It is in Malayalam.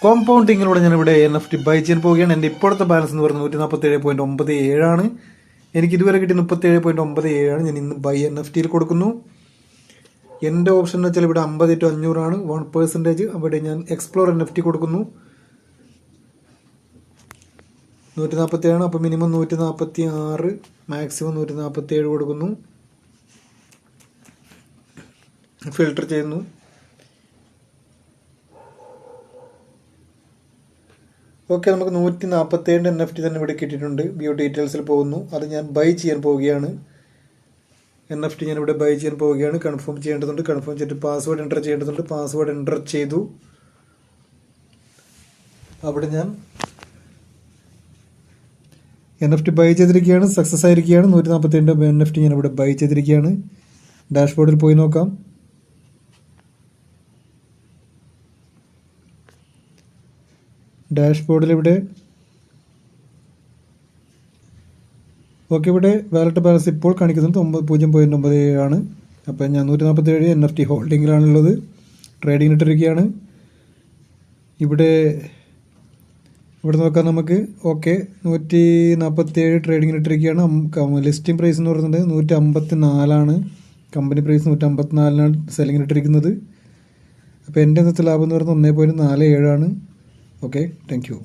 കോമ്പൗണ്ടിങ്ങിലൂടെ ഞാനിവിടെ NFT ബൈ ചെയ്യാൻ പോവുകയാണ്. എൻ്റെ ഇപ്പോഴത്തെ ബാലൻസ് എന്ന് പറയുന്നത് 147.97 എനിക്ക് ഇതുവരെ കിട്ടിയ 37.97 ഞാൻ ഇന്ന് ബൈ NFTയിൽ കൊടുക്കുന്നു. എൻ്റെ ഓപ്ഷൻ എന്ന് വെച്ചാൽ ഇവിടെ 50 to 500 1%. അവിടെ ഞാൻ എക്സ്പ്ലോർ NFT കൊടുക്കുന്നു. 147 അപ്പോൾ മിനിമം 146, മാക്സിമം 147 കൊടുക്കുന്നു. ഫിൽട്ടർ ചെയ്യുന്നു. ഓക്കെ, നമുക്ക് 147 NFT തന്നെ ഇവിടെ കിട്ടിയിട്ടുണ്ട്. വ്യൂ ഡീറ്റെയിൽസിൽ പോകുന്നു. അത് ഞാൻ ബൈ ചെയ്യാൻ പോവുകയാണ്. NFT ഞാനിവിടെ ബൈ ചെയ്യാൻ പോവുകയാണ്. കൺഫേം ചെയ്യേണ്ടതുണ്ട്. കൺഫേം ചെയ്തിട്ട് പാസ്വേഡ് എൻ്റർ ചെയ്യേണ്ടതുണ്ട്. പാസ്വേഡ് എൻ്റർ ചെയ്തു. അവിടെ ഞാൻ NFT ബൈ ചെയ്തിരിക്കുകയാണ്. സക്സസ് ആയിരിക്കുകയാണ്. 147 NFT ഞാനിവിടെ ബൈ ചെയ്തിരിക്കുകയാണ്. ഡാഷ്ബോർഡിൽ പോയി നോക്കാം. ഡാഷ്ബോർഡിൽ ഇവിടെ ഓക്കെ, ഇവിടെ വാലറ്റ് ബാലൻസ് ഇപ്പോൾ കാണിക്കുന്നത് 0.97 അപ്പോൾ ഞാൻ 147 NFT ഹോൾഡിങ്ങിലാണുള്ളത്. ട്രേഡിംഗ് ഇട്ടിരിക്കുകയാണ്. ഇവിടെ നോക്കാം നമുക്ക്. ഓക്കെ, 147 ട്രേഡിംഗ് ഇട്ടിരിക്കുകയാണ്. ലിസ്റ്റിംഗ് പ്രൈസ് എന്ന് പറയുന്നത് 154. കമ്പനി പ്രൈസ് 154 സെല്ലിംഗ് ഇട്ടിരിക്കുന്നത്. അപ്പോൾ എൻ്റെ ഇന്നത്തെ ലാഭം എന്ന് പറയുന്നത് 1.47. Okay, thank you.